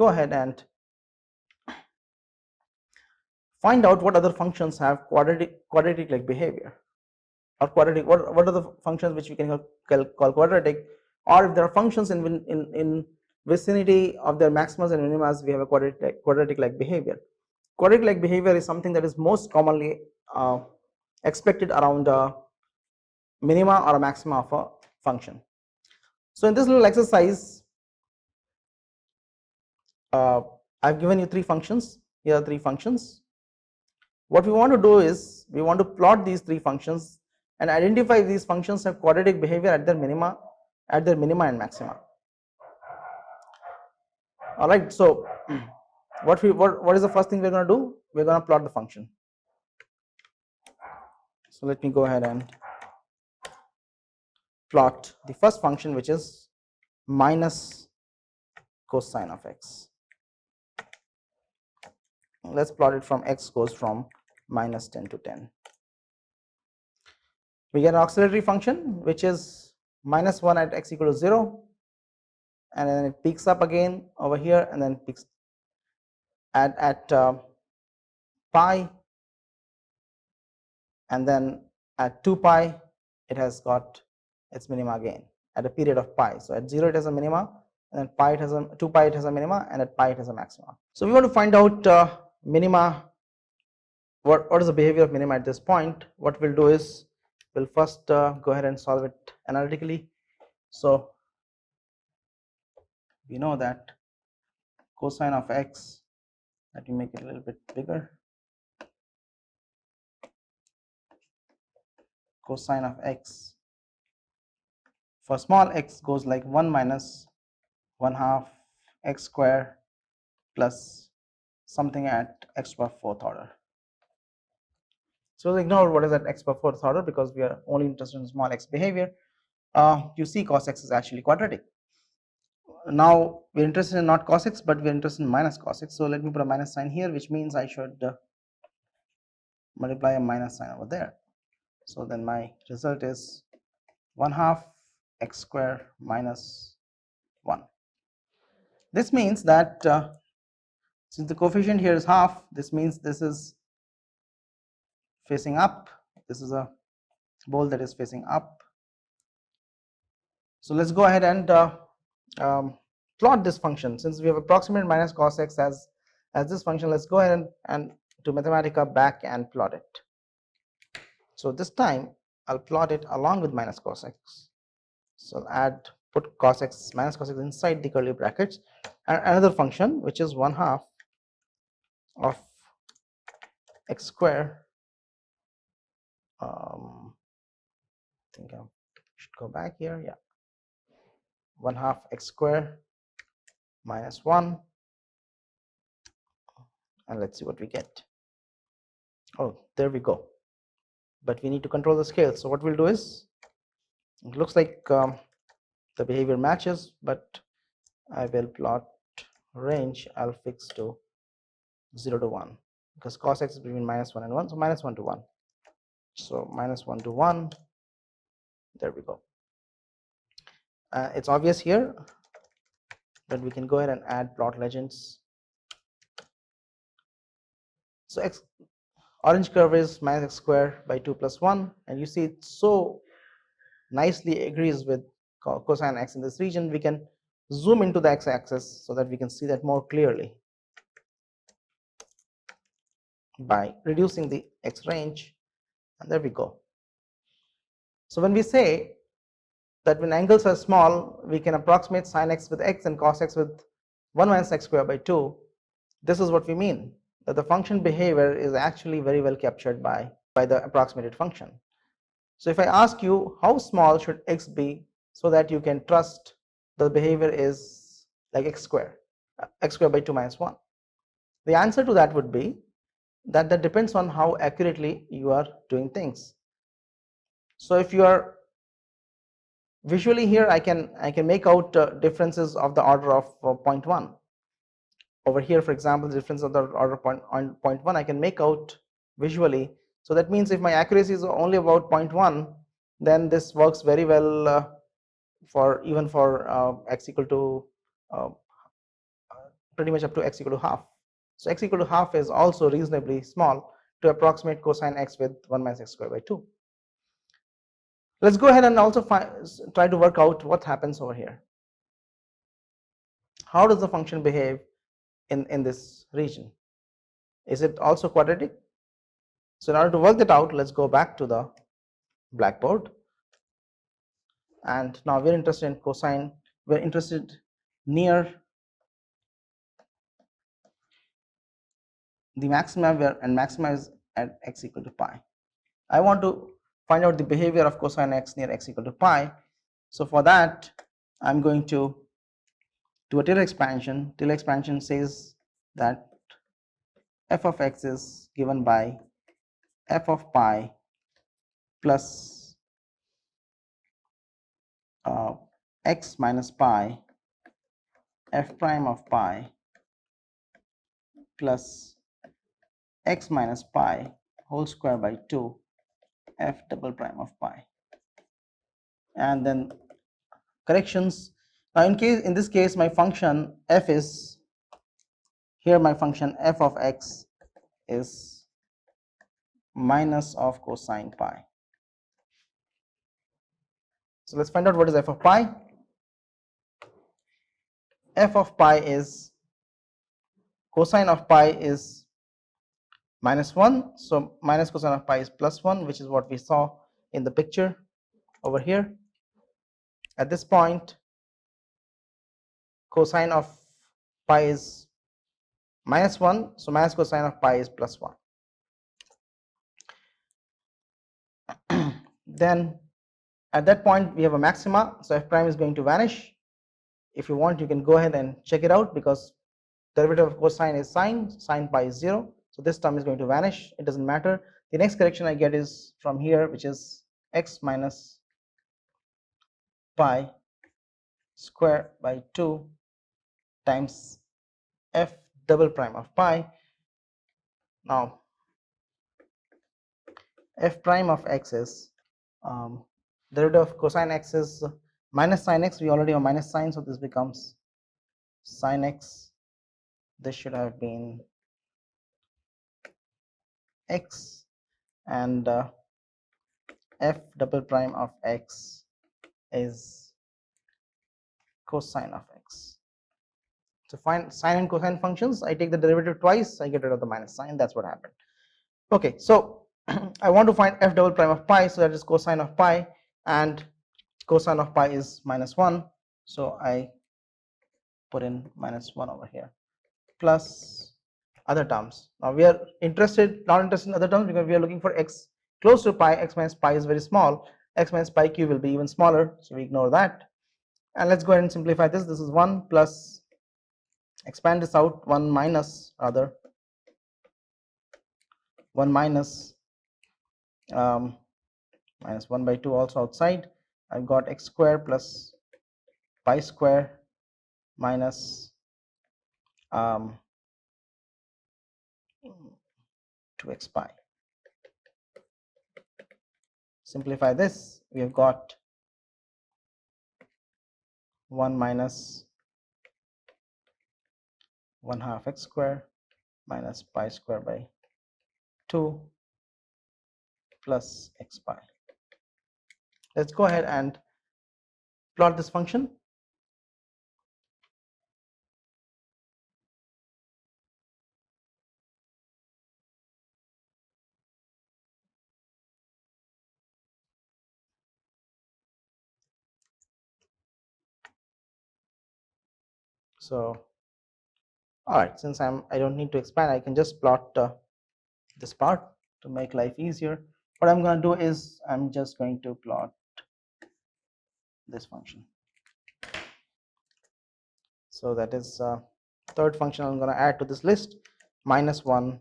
go ahead and find out what other functions have quadratic like behavior, or quadratic. What are the functions which we can call quadratic, or if there are functions in vicinity of their maximas and minimas, we have a quadratic like behavior. Quadratic like behavior is something that is most commonly expected around a minima or a maxima of a function. So in this little exercise, I've given you three functions. Here are three functions. What we want to do is we want to plot these three functions and identify these functions have quadratic behavior at their minima and maxima. All right. So what is the first thing we're going to do? We're going to plot the function. So let me go ahead and plot the first function, which is minus cosine of x. Let's plot it from x goes from minus 10 to 10. We get an auxiliary function which is minus 1 at x equal to 0, and then it peaks up again over here, and then peaks at pi, and then at 2 pi it has got its minima again at a period of pi. So at 0 it has a minima, and then pi it has a 2 pi it has a minima, and at pi it has a maxima. So we want to find out minima. What is the behavior of minima at this point? What we'll do is we'll first go ahead and solve it analytically. So we know that cosine of x, let me make it a little bit bigger, cosine of x for small x goes like 1 minus 1/2 x square plus something at x to the 4th order. So ignore what is at x to the 4th order because we are only interested in small x behavior. You see cos x is actually quadratic. Now we're interested in not cos x, but we're interested in minus cos x. So let me put a minus sign here, which means I should multiply a minus sign over there. So then my result is 1/2 x square minus 1. This means that since the coefficient here is half, this means this is facing up. This is a bowl that is facing up. So let's go ahead and plot this function. Since we have approximate minus cos x as this function, let's go ahead and to Mathematica back and plot it. So this time I'll plot it along with minus cos x. So I'll put cos x minus cos x inside the curly brackets, and another function which is 1/2 of x square. I think I should go back here. Yeah, 1/2 x square minus 1, and let's see what we get. Oh, there we go. But we need to control the scale. So what we'll do is, it looks like the behavior matches, but I will plot range. I'll fix to 0 to 1 because cos x is between -1 and 1, so -1 to 1. So -1 to 1. There we go. It's obvious here, but we can go ahead and add plot legends. So orange curve is minus x square by 2 plus 1, and you see it so nicely agrees with cosine x in this region. We can zoom into the x-axis so that we can see that more clearly by reducing the x range, and there we go. So when we say that when angles are small, we can approximate sin x with x and cos x with 1 minus x square by 2, this is what we mean, that the function behavior is actually very well captured by the approximated function. So if I ask you how small should x be so that you can trust the behavior is like x square by 2 minus 1, the answer to that would be that depends on how accurately you are doing things. So if you are visually here, I can make out differences of the order of 0.1. Over here, for example, the difference of the order of 0.1 I can make out visually. So that means if my accuracy is only about 0.1, then this works very well for even for x equal to pretty much up to x equal to half. So x equal to half is also reasonably small to approximate cosine x with 1 minus x squared by 2. Let's go ahead and also try to work out what happens over here. How does the function behave in this region? Is it also quadratic? So in order to work that out, let's go back to the blackboard, and now we're interested in cosine. We're interested near the maxima, and maxima is at x equal to pi. I want to find out the behavior of cosine x near x equal to pi. So for that, I'm going to do a Taylor expansion. Taylor expansion says that f of x is given by f of pi plus x minus pi f prime of pi plus x minus pi whole square by 2 f double prime of pi, and then corrections. Now in this case my function f is here, my function f of x is minus of cosine pi. So let's find out what is f of pi. F of pi is cosine of pi is minus 1, so minus cosine of pi is plus 1, which is what we saw in the picture over here. At this point, cosine of pi is minus 1, so minus cosine of pi is plus 1. Then at that point we have a maxima, so f prime is going to vanish. If you want, you can go ahead and check it out, because derivative of cosine is sine pi is 0, so this term is going to vanish. It doesn't matter. The next correction I get is from here, which is x minus pi square by 2 times f double prime of pi. Now f prime of x is derivative of cosine x is minus sine x. We already have minus sine, so this becomes sine x. This should have been x, and f double prime of x is cosine of x. So find sine and cosine functions. I take the derivative twice, I get rid of the minus sign. That's what happened. Okay, so I want to find f double prime of pi, so that is cosine of pi, and cosine of pi is minus 1, so I put in minus 1 over here, plus other terms. Now we are not interested in other terms, because we are looking for x close to pi. X minus pi is very small, x minus pi cube will be even smaller, so we ignore that. And let's go ahead and simplify this. This is 1 plus, expand this out, 1 minus, rather 1 minus minus 1 by 2 also outside. I've got x square plus pi square minus 2x pi. Simplify this, we have got 1 minus 1 half x square minus pi square by 2 plus x pi. Let's go ahead and plot this function. So all right, since I don't need to expand, I can just plot this part to make life easier. What I'm going to do is I'm just going to plot this function. So that is third function I'm going to add to this list. Minus 1,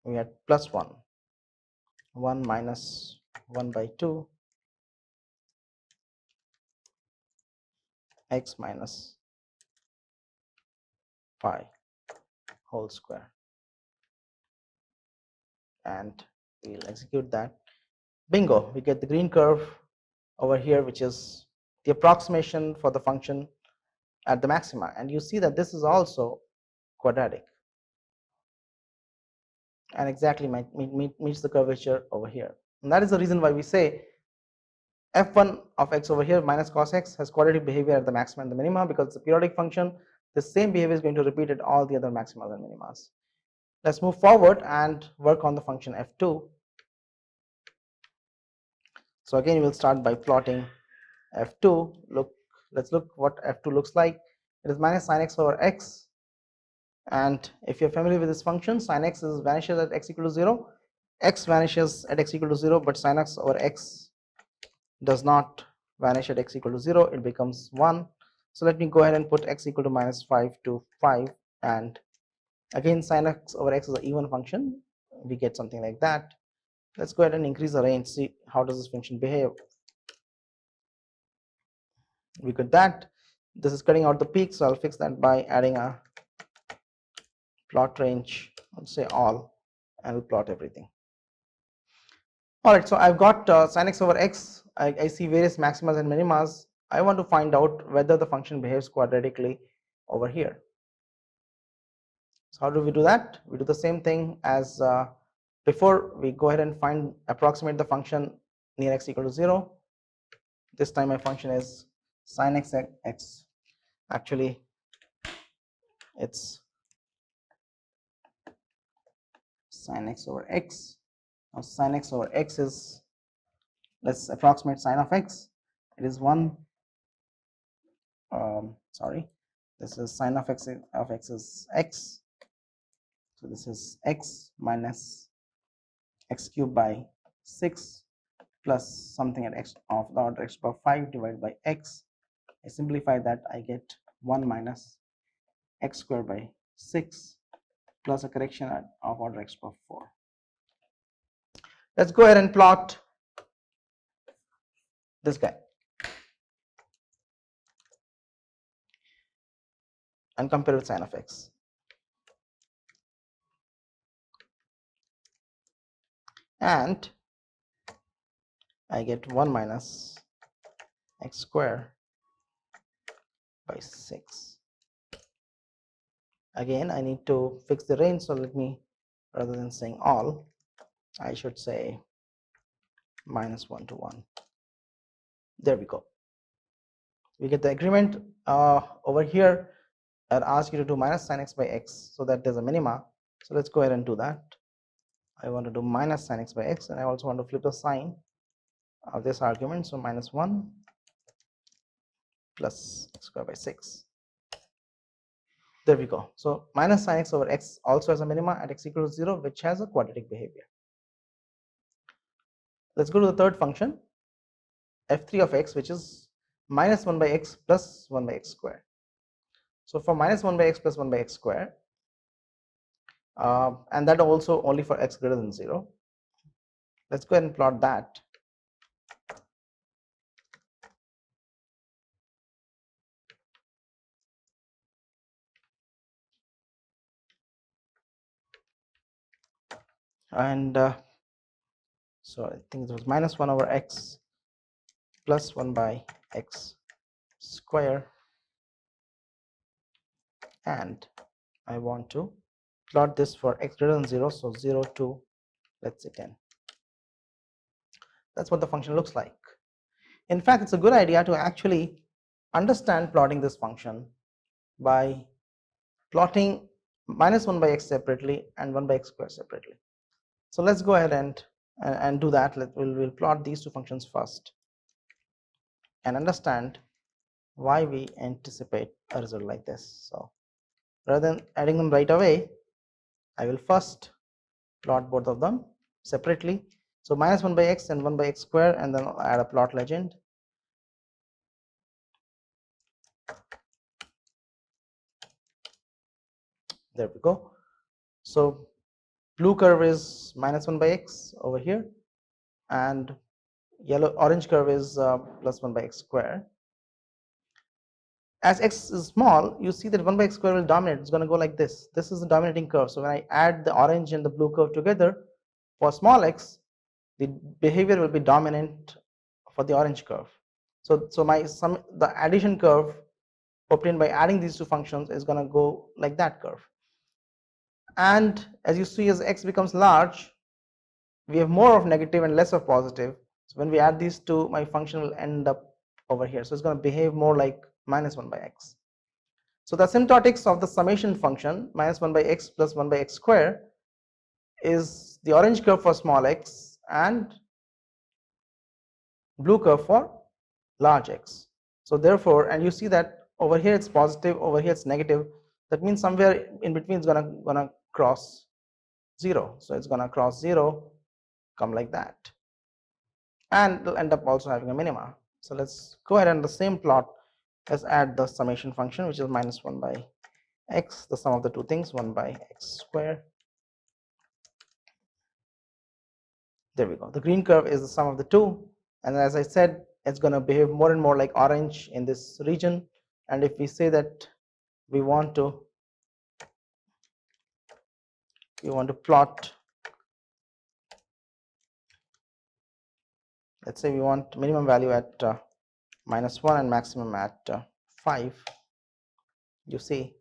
we had plus 1, 1 minus 1 by 2 x minus pi whole square, and we'll execute that. Bingo, we get the green curve over here, which is the approximation for the function at the maxima, and you see that this is also quadratic and exactly meets the curvature over here. And that is the reason why we say f1 of x over here minus cos x has quadratic behavior at the maxima and the minima, because it's a periodic function. The same behavior is going to repeat at all the other maximas and minimas. Let's move forward and work on the function f2. So again, we'll start by plotting f2. Let's look what f2 looks like. It is minus sin x over x, and if you're familiar with this function, sin x vanishes at x equal to 0, x vanishes at x equal to 0, but sin x over x does not vanish at x equal to 0, it becomes 1. So let me go ahead and put x equal to minus 5 to 5, and again sin x over x is an even function, we get something like that. Let's go ahead and increase the range, see how does this function behave. We got that. This is cutting out the peak, so I'll fix that by adding a plot range, let's say all, and we'll plot everything. Alright, so I've got sin x over x. I see various maximas and minimas. I want to find out whether the function behaves quadratically over here. So how do we do that? We do the same thing as before. We go ahead and approximate the function near x equal to 0. This time my function is sin x x. Actually, it's sin x over x. Now sin x over x is, let's approximate sin of x. It is 1. Sorry, this is sin of x is x. So this is x minus x cubed by 6 plus something at x of the order x power 5 divided by x. I simplify that, I get 1 minus x squared by 6 plus a correction of order x power 4. Let's go ahead and plot this guy and compare with sin of x. And I get 1 minus x squared by 6. Again, I need to fix the range, so let me, rather than saying all, I should say minus 1 to 1. There we go. We get the agreement over here. I'll ask you to do minus sin x by x, so that there's a minima. So let's go ahead and do that. I want to do minus sin x by x, and I also want to flip the sign of this argument, so minus 1 plus x squared by 6. There we go. So minus sin x over x also has a minima at x equal to 0, which has a quadratic behavior. Let's go to the third function, f3 of x, which is minus 1 by x plus 1 by x squared. So for minus 1 by x plus 1 by x squared, and that also only for x greater than 0. Let's go ahead and plot that. And so I think it was minus 1 over x plus 1 by x square, and I want to plot this for x greater than 0, so 0 to, let's say, 10. That's what the function looks like. In fact, it's a good idea to actually understand plotting this function by plotting minus 1 by x separately and 1 by x squared separately. So let's go ahead and do that. We'll plot these two functions first and understand why we anticipate a result like this. So rather than adding them right away, I will first plot both of them separately. So minus 1 by x and 1 by x square, and then I'll add a plot legend. There we go. So blue curve is minus 1 by x over here, and orange curve is plus 1 by x square. As x is small, you see that 1 by x square will dominate. It's going to go like this. This is the dominating curve. So when I add the orange and the blue curve together, for small x, the behavior will be dominant for the orange curve. So the addition curve obtained by adding these two functions is going to go like that curve. And as you see, as x becomes large, we have more of negative and less of positive. So when we add these two, my function will end up over here. So it's going to behave more like minus 1 by x. So the asymptotics of the summation function minus 1 by x plus 1 by x square is the orange curve for small x and blue curve for large x. So therefore, and you see that over here it's positive, over here it's negative. That means somewhere in between it's gonna cross 0. So it's gonna cross 0, come like that, and it'll end up also having a minima. So let's go ahead and the same plot, let's add the summation function, which is minus 1 by x, the sum of the two things, 1 by x square. There we go. The green curve is the sum of the two, and as I said, it's going to behave more and more like orange in this region. And if we say that we want to plot, let's say we want minimum value at minus 1 and maximum at 5, you see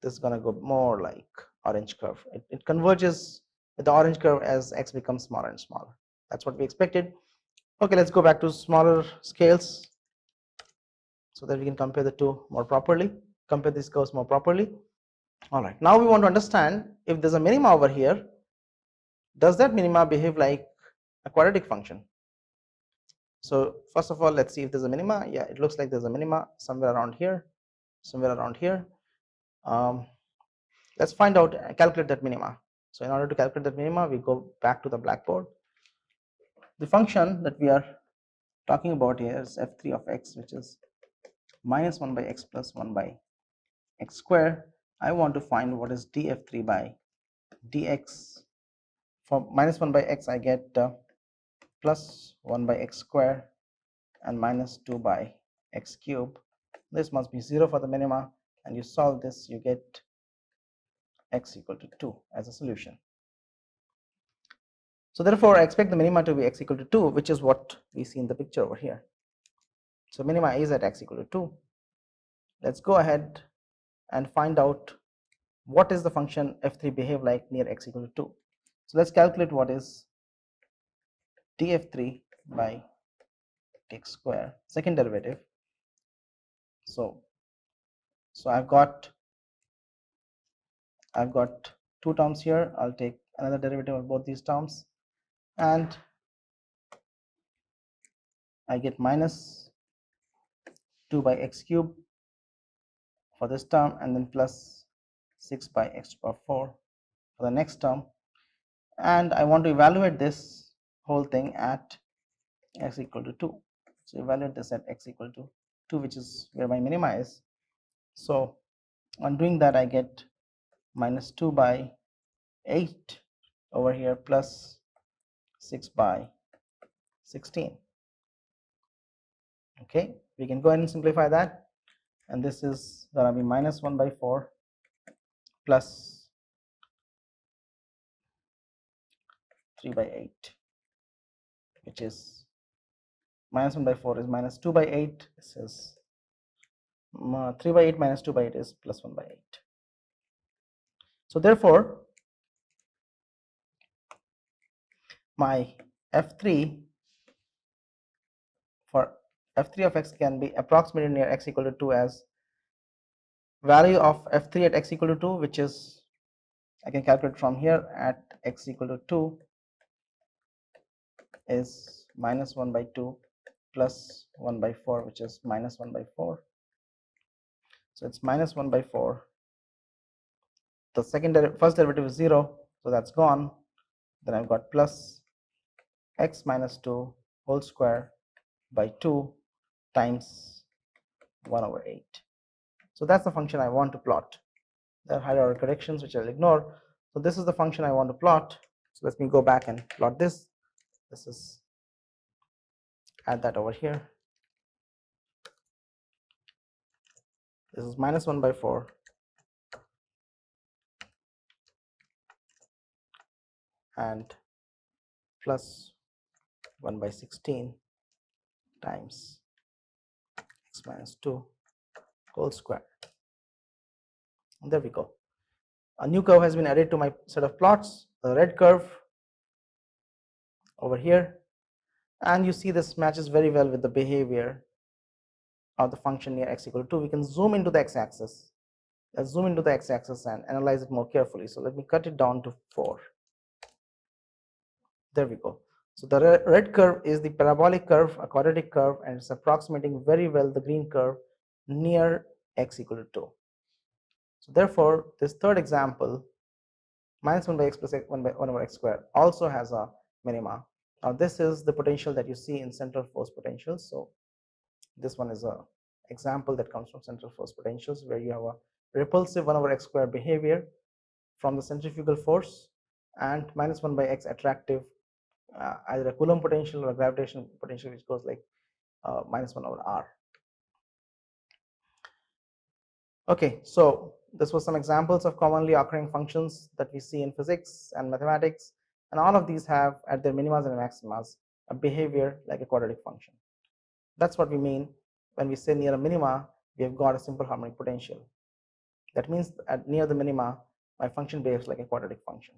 this is going to go more like orange curve. It converges with the orange curve as x becomes smaller and smaller. That's what we expected. Okay, let's go back to smaller scales so that we can compare the two more properly, compare these curves more properly. All right, now we want to understand if there's a minima over here, does that minima behave like a quadratic function? So first of all, let's see if there's a minima. Yeah, it looks like there's a minima somewhere around here, somewhere around here. Let's find out, calculate that minima. So in order to calculate that minima, we go back to the blackboard. The function that we are talking about here is f3 of x, which is minus 1 by x plus 1 by x square. I want to find what is df3 by dx. For minus 1 by x, I get plus 1 by x square and minus 2 by x cube. This must be 0 for the minima, and you solve this, you get x equal to 2 as a solution. So therefore, I expect the minima to be x equal to 2, which is what we see in the picture over here. So minima is at x equal to 2. Let's go ahead and find out what is the function f3 behave like near x equal to 2. So let's calculate what is df3 by dx square, second derivative. So I've got two terms here. I'll take another derivative of both these terms, and I get minus 2 by x cube for this term, and then plus 6 by x to the power 4 for the next term. And I want to evaluate this whole thing at x equal to 2. So evaluate this at x equal to 2, which is where my minima is. So on doing that, I get minus 2 by 8 over here plus 6 by 16. Okay, we can go ahead and simplify that, and this is going to be minus 1 by 4 plus 3 by 8, which is minus 1 by 4 is minus 2 by 8. This is 3 by 8 minus 2 by 8 is plus 1 by 8. So therefore, my f3 for f3 of x can be approximated near x equal to 2 as value of f3 at x equal to 2, which is, I can calculate from here, at x equal to 2 is minus 1 by 2 plus 1 by 4, which is minus 1 by 4. So it's minus 1 by 4. The first derivative is 0, so that's gone. Then I've got plus x minus 2 whole square by 2 times 1 over 8. So that's the function I want to plot. There are higher order corrections which I'll ignore. So this is the function I want to plot. So let me go back and plot this. This is, add that over here. This is minus 1 by 4 and plus 1 by 16 times x minus 2 whole square. And there we go. A new curve has been added to my set of plots, the red curve over here, and you see this matches very well with the behavior of the function near x equal to 2. We can zoom into the x-axis. Let's zoom into the x-axis and analyze it more carefully. So let me cut it down to 4. There we go. So the red curve is the parabolic curve, a quadratic curve, and it's approximating very well the green curve near x equal to 2. So therefore, this third example, minus 1 by x plus 1 over x squared, also has a minima. Now this is the potential that you see in central force potentials. So this one is a example that comes from central force potentials, where you have a repulsive 1 over x squared behavior from the centrifugal force, and minus 1 by x attractive either a Coulomb potential or a gravitational potential, which goes like minus 1 over r. Okay, so this was some examples of commonly occurring functions that we see in physics and mathematics, and all of these have at their minimas and maximas a behavior like a quadratic function. That's what we mean when we say near a minima we have got a simple harmonic potential. That means at near the minima my function behaves like a quadratic function.